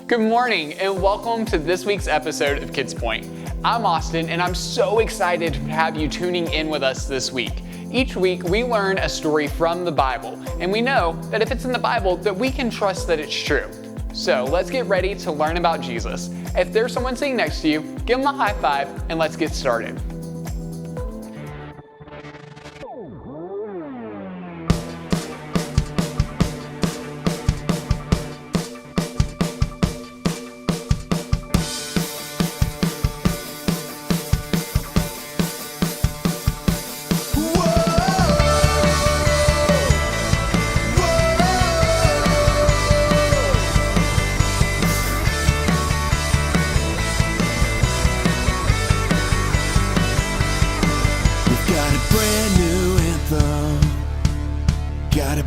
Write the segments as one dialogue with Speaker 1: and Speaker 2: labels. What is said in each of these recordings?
Speaker 1: Good morning and welcome to this week's episode of KidsPoint. I'm Austin and I'm so excited to have you tuning in with us this week. Each week we learn a story from the Bible and we know that if it's in the Bible that we can trust that it's true. So let's get ready to learn about Jesus. If there's someone sitting next to you, give them a high five and let's get started.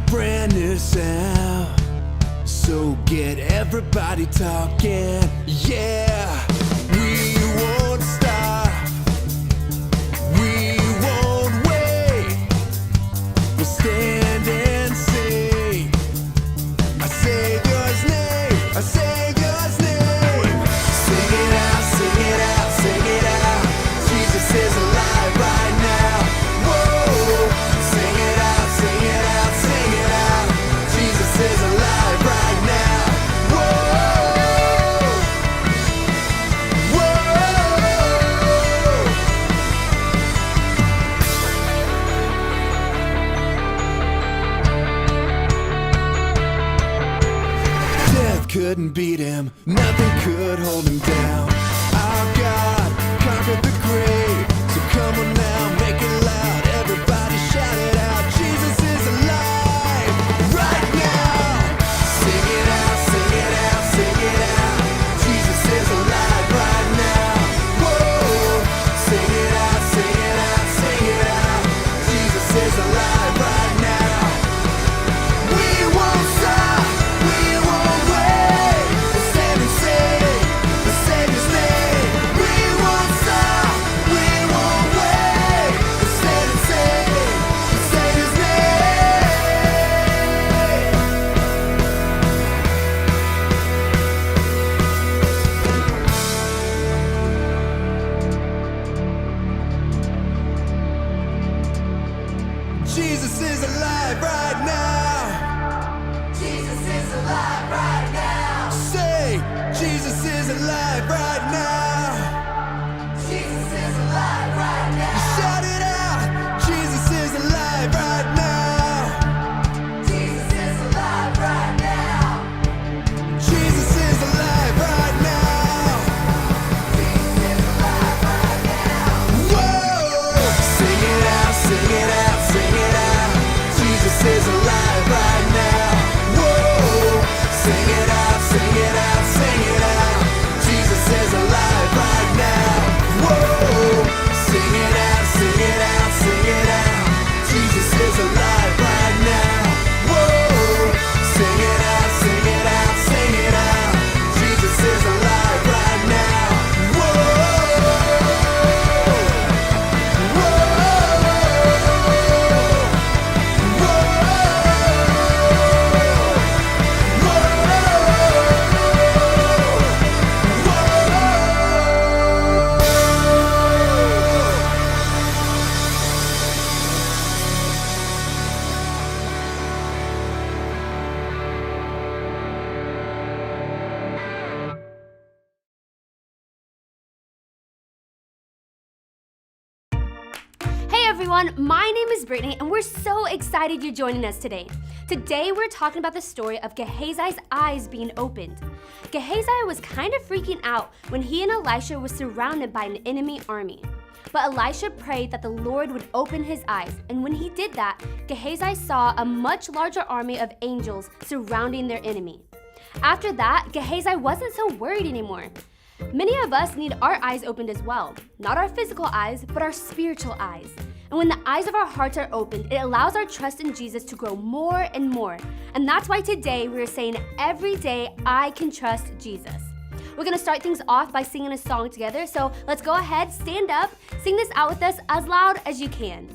Speaker 2: Brand new sound, so get everybody talking, yeah. We won't stop, we won't wait, we'll stand and sing our Savior's name, our Savior's name. Sing it out, sing it out, sing it out, Jesus is alive right now. Whoa, sing it out, sing it out, sing it out, Jesus is alive right now. Whoa, whoa. Death couldn't beat him, nothing could hold him down. Our God conquered the grave, so come on now, make it loud, everybody shout it out. Jesus is alive right now. Sing it out, sing it out, sing it out, Jesus is alive right now. Whoa, sing it out, sing it out, sing it out, Jesus is alive right now. We won't stop, we won't wait, we'll stand and sing the Savior's name. We won't stop, we won't wait, we'll stand and sing the Savior's name. Jesus is alive right now. Jesus is alive right now. Say, Jesus is alive right now. Jesus is alive right now. Shout it out. Jesus is alive right now. Jesus is alive right now. Jesus is alive right now. Jesus is alive right now. Whoa! Sing it out, sing it out, sing it out. Jesus is alive right now. Whoa! Sing it out, sing it out, sing it out. Jesus is alive right now. Whoa! Sing it out, sing it out, sing it out. Jesus is alive right now. Whoa! Sing it out, sing it out, sing it out. Jesus is alive right now. Whoa!
Speaker 3: Hey everyone, my name is Brittany and we're so excited you're joining us today. Today we're talking about the story of Gehazi's eyes being opened. Gehazi was kind of freaking out when he and Elisha were surrounded by an enemy army. But Elisha prayed that the Lord would open his eyes, and when he did that, Gehazi saw a much larger army of angels surrounding their enemy. After that, Gehazi wasn't so worried anymore. Many of us need our eyes opened as well. Not our physical eyes, but our spiritual eyes. And when the eyes of our hearts are opened, it allows our trust in Jesus to grow more and more. And that's why today we're saying every day, I can trust Jesus. We're gonna start things off by singing a song together. So let's go ahead, stand up, sing this out with us as loud as you can.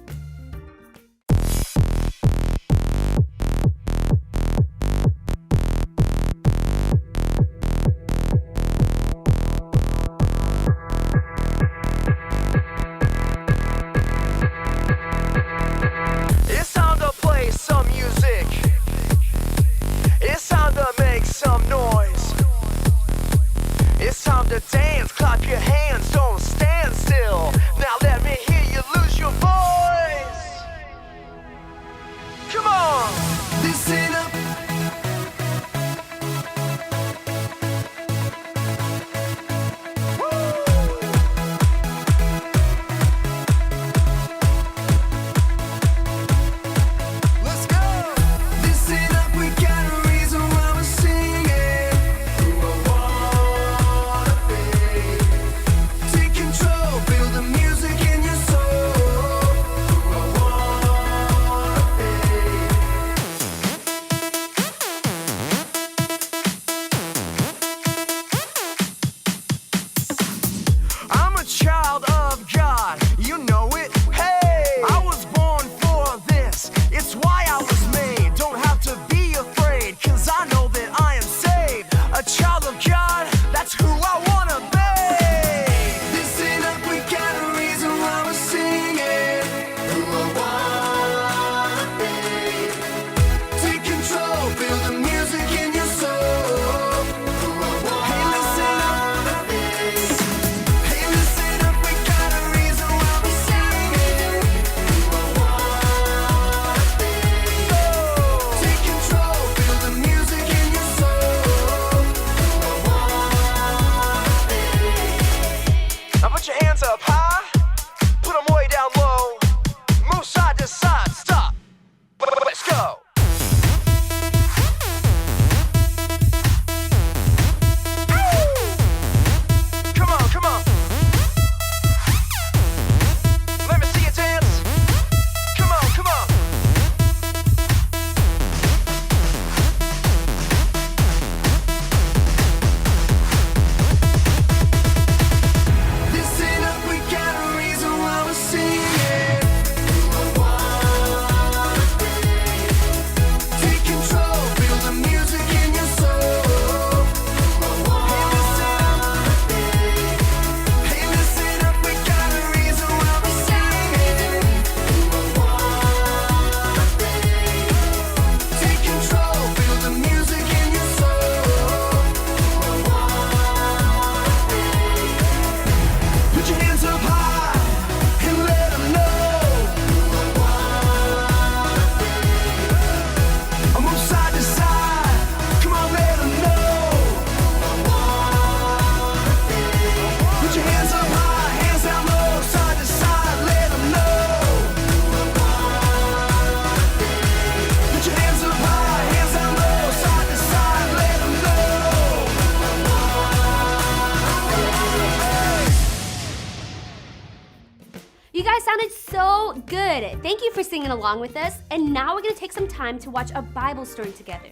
Speaker 3: guys sounded so good. Thank you for singing along with us. And now we're going to take some time to watch a Bible story together.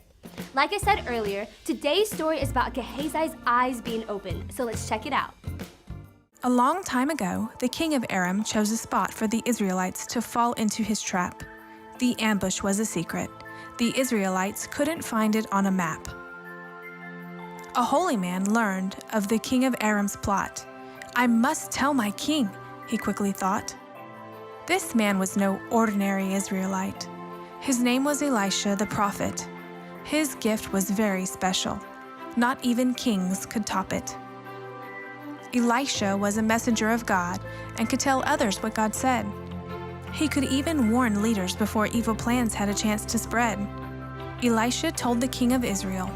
Speaker 3: Like I said earlier, today's story is about Gehazi's eyes being opened. So let's check it out.
Speaker 4: A long time ago, the king of Aram chose a spot for the Israelites to fall into his trap. The ambush was a secret. The Israelites couldn't find it on a map. A holy man learned of the king of Aram's plot. I must tell my king, he quickly thought. This man was no ordinary Israelite. His name was Elisha the prophet. His gift was very special. Not even kings could top it. Elisha was a messenger of God and could tell others what God said. He could even warn leaders before evil plans had a chance to spread. Elisha told the king of Israel,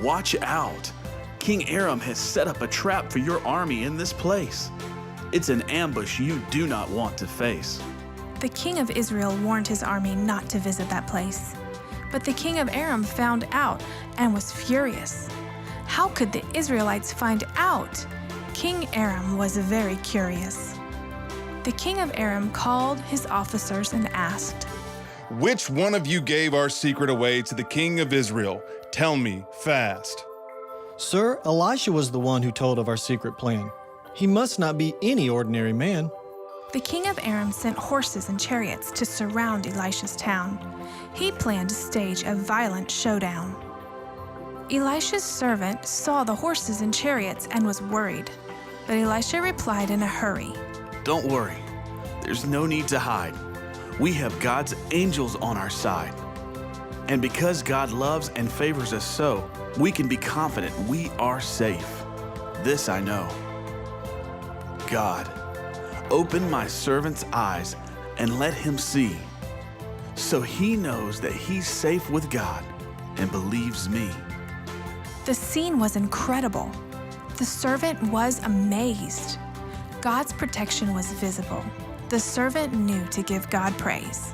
Speaker 5: "Watch out! King Aram has set up a trap for your army in this place. It's an ambush you do not want to face."
Speaker 4: The king of Israel warned his army not to visit that place. But the king of Aram found out and was furious. How could the Israelites find out? King Aram was very curious. The king of Aram called his officers and asked,
Speaker 6: "Which one of you gave our secret away to the king of Israel? Tell me fast."
Speaker 7: "Sir, Elisha was the one who told of our secret plan. He must not be any ordinary man."
Speaker 4: The king of Aram sent horses and chariots to surround Elisha's town. He planned to stage a violent showdown. Elisha's servant saw the horses and chariots and was worried. But Elisha replied in a hurry,
Speaker 5: "Don't worry. There's no need to hide. We have God's angels on our side. And because God loves and favors us so, we can be confident we are safe. This I know. God, open my servant's eyes and let him see, so he knows that he's safe with God and believes me."
Speaker 4: The scene was incredible. The servant was amazed. God's protection was visible. The servant knew to give God praise.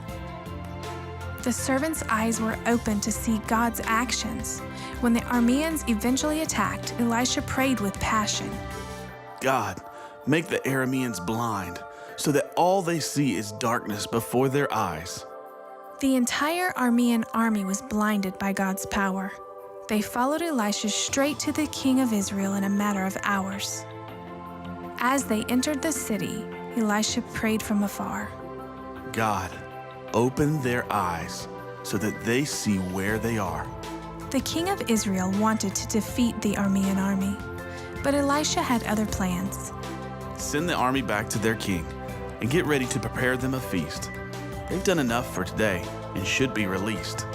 Speaker 4: The servant's eyes were open to see God's actions. When the Arameans eventually attacked, Elisha prayed with passion.
Speaker 5: God, make the Arameans blind, so that all they see is darkness before their eyes.
Speaker 4: The entire Aramean army was blinded by God's power. They followed Elisha straight to the king of Israel in a matter of hours. As they entered the city, Elisha prayed from afar.
Speaker 5: God, open their eyes so that they see where they are.
Speaker 4: The king of Israel wanted to defeat the Aramean army, but Elisha had other plans.
Speaker 5: Send the army back to their king and get ready to prepare them a feast. They've done enough for today and should be released.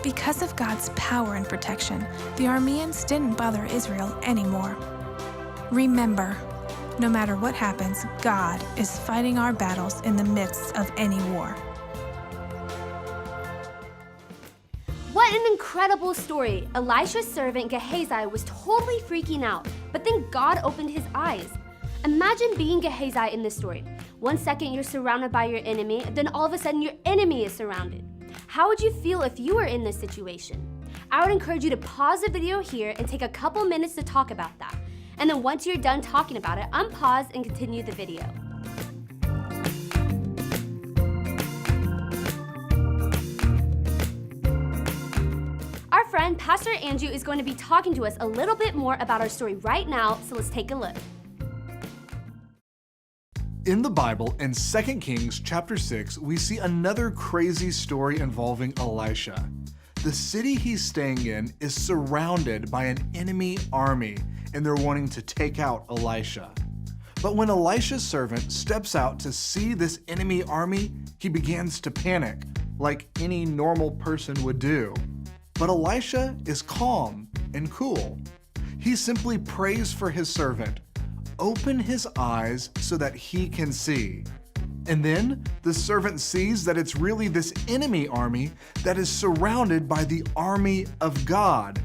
Speaker 4: Because of God's power and protection, the Arameans didn't bother Israel anymore. Remember, no matter what happens, God is fighting our battles in the midst of any war.
Speaker 3: What an incredible story. Elisha's servant Gehazi was totally freaking out, but then God opened his eyes. Imagine being Gehazi in this story. One second you're surrounded by your enemy, then all of a sudden your enemy is surrounded. How would you feel if you were in this situation? I would encourage you to pause the video here and take a couple minutes to talk about that. And then once you're done talking about it, unpause and continue the video. Our friend Pastor Andrew is going to be talking to us a little bit more about our story right now, so let's take a look.
Speaker 8: In the Bible, in 2 Kings chapter 6, we see another crazy story involving Elisha. The city he's staying in is surrounded by an enemy army, and they're wanting to take out Elisha. But when Elisha's servant steps out to see this enemy army, he begins to panic, like any normal person would do. But Elisha is calm and cool. He simply prays for his servant, "Open his eyes so that he can see." And then the servant sees that it's really this enemy army that is surrounded by the army of God.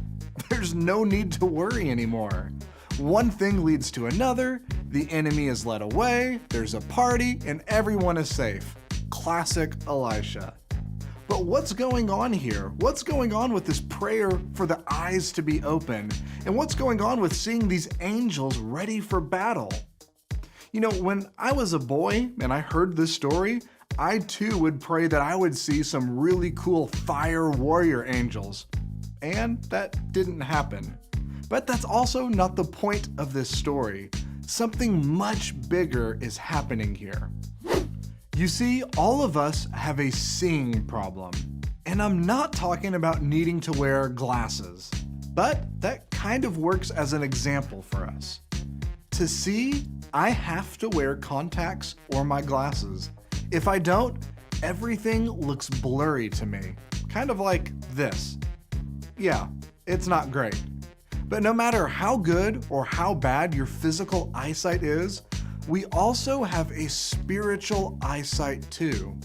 Speaker 8: There's no need to worry anymore. One thing leads to another, the enemy is led away, there's a party, and everyone is safe. Classic Elisha. But what's going on here? What's going on with this prayer for the eyes to be open? And what's going on with seeing these angels ready for battle? You know, when I was a boy and I heard this story, I too would pray that I would see some really cool fire warrior angels. And that didn't happen. But that's also not the point of this story. Something much bigger is happening here. You see, all of us have a seeing problem. And I'm not talking about needing to wear glasses, but that kind of works as an example for us. To see, I have to wear contacts or my glasses. If I don't, everything looks blurry to me, kind of like this. Yeah, it's not great. But no matter how good or how bad your physical eyesight is, we also have a spiritual eyesight too.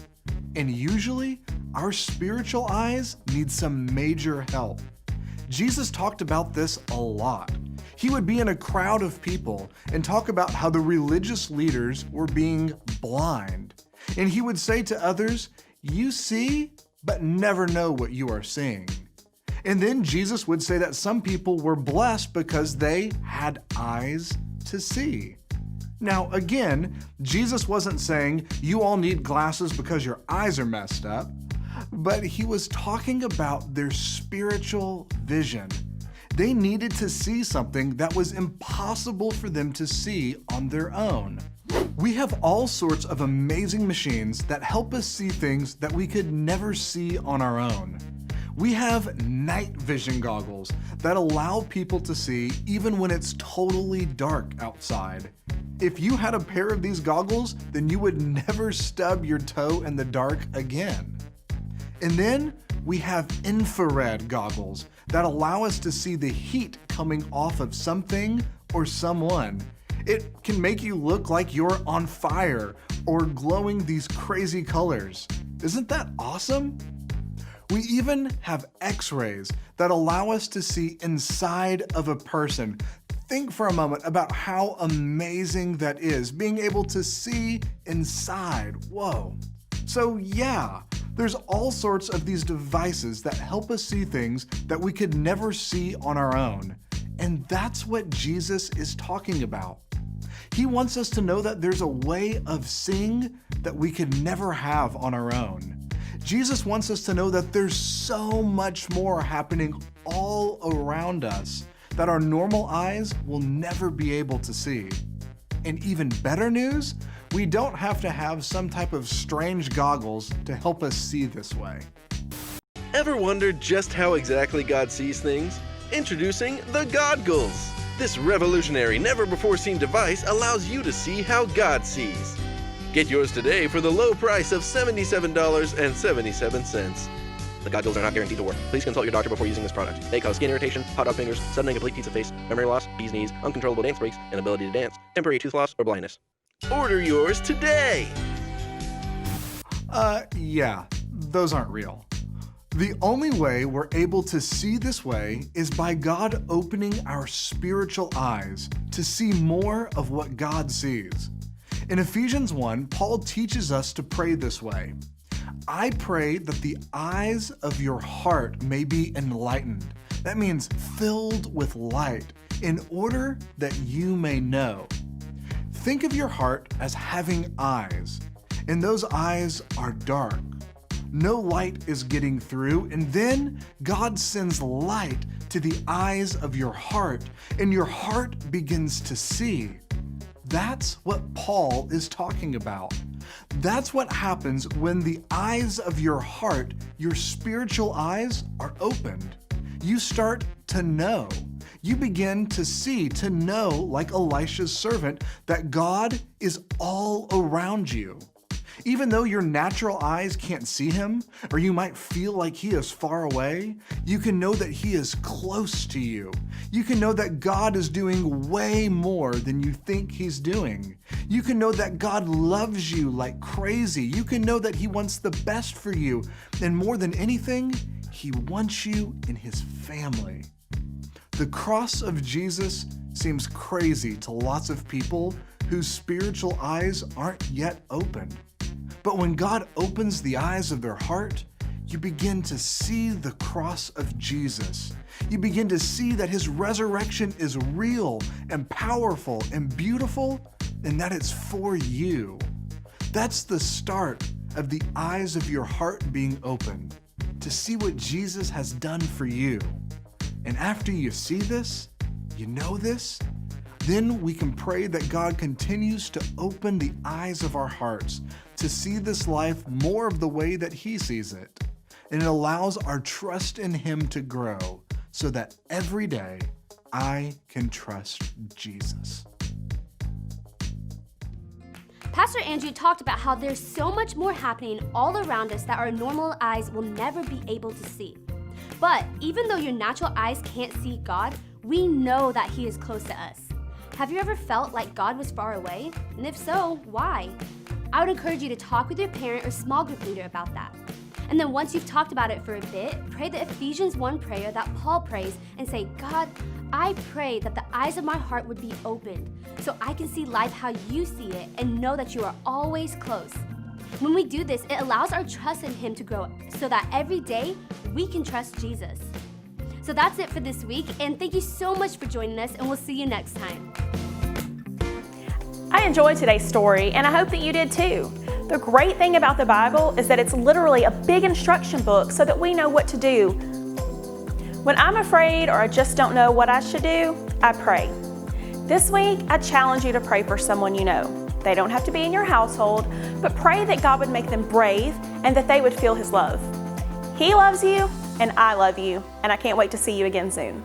Speaker 8: And usually, our spiritual eyes need some major help. Jesus talked about this a lot. He would be in a crowd of people and talk about how the religious leaders were being blind. And he would say to others, "You see, but never know what you are seeing." And then Jesus would say that some people were blessed because they had eyes to see. Now again, Jesus wasn't saying you all need glasses because your eyes are messed up, but he was talking about their spiritual vision. They needed to see something that was impossible for them to see on their own. We have all sorts of amazing machines that help us see things that we could never see on our own. We have night vision goggles that allow people to see even when it's totally dark outside. If you had a pair of these goggles, then you would never stub your toe in the dark again. And then we have infrared goggles that allow us to see the heat coming off of something or someone. It can make you look like you're on fire or glowing these crazy colors. Isn't that awesome? We even have X-rays that allow us to see inside of a person. Think for a moment about how amazing that is, being able to see inside. Whoa. So yeah, there's all sorts of these devices that help us see things that we could never see on our own. And that's what Jesus is talking about. He wants us to know that there's a way of seeing that we could never have on our own. Jesus wants us to know that there's so much more happening all around us that our normal eyes will never be able to see. And even better news, we don't have to have some type of strange goggles to help us see this way.
Speaker 9: Ever wondered just how exactly God sees things? Introducing the Godgles. This revolutionary, never-before-seen device allows you to see how God sees. Get yours today for the low price of $77.77. The goggles are not guaranteed to work. Please consult your doctor before using this product. They cause skin irritation, hot dog fingers, sudden and complete pizza face, memory loss, bee's knees, uncontrollable dance breaks, inability to dance, temporary tooth loss, or blindness. Order yours today!
Speaker 8: Yeah, those aren't real. The only way we're able to see this way is by God opening our spiritual eyes to see more of what God sees. In Ephesians 1, Paul teaches us to pray this way. I pray that the eyes of your heart may be enlightened. That means filled with light, in order that you may know. Think of your heart as having eyes, and those eyes are dark. No light is getting through, and then God sends light to the eyes of your heart, and your heart begins to see. That's what Paul is talking about. That's what happens when the eyes of your heart, your spiritual eyes, are opened. You start to know. You begin to see, to know, like Elisha's servant, that God is all around you. Even though your natural eyes can't see him, or you might feel like he is far away, you can know that he is close to you. You can know that God is doing way more than you think he's doing. You can know that God loves you like crazy. You can know that he wants the best for you. And more than anything, he wants you in his family. The cross of Jesus seems crazy to lots of people whose spiritual eyes aren't yet opened. But when God opens the eyes of their heart, you begin to see the cross of Jesus. You begin to see that his resurrection is real and powerful and beautiful, and that it's for you. That's the start of the eyes of your heart being opened to see what Jesus has done for you. And after you see this, you know this, then we can pray that God continues to open the eyes of our hearts to see this life more of the way that He sees it. And it allows our trust in Him to grow so that every day I can trust Jesus.
Speaker 3: Pastor Andrew talked about how there's so much more happening all around us that our normal eyes will never be able to see. But even though your natural eyes can't see God, we know that He is close to us. Have you ever felt like God was far away? And if so, why? I would encourage you to talk with your parent or small group leader about that. And then once you've talked about it for a bit, pray the Ephesians 1 prayer that Paul prays and say, God, I pray that the eyes of my heart would be opened so I can see life how you see it and know that you are always close. When we do this, it allows our trust in Him to grow so that every day we can trust Jesus. So that's it for this week, and thank you so much for joining us, and we'll see you next time.
Speaker 10: I enjoyed today's story, and I hope that you did too. The great thing about the Bible is that it's literally a big instruction book so that we know what to do. When I'm afraid or I just don't know what I should do, I pray. This week, I challenge you to pray for someone you know. They don't have to be in your household, but pray that God would make them brave and that they would feel His love. He loves you, and I love you, and I can't wait to see you again soon.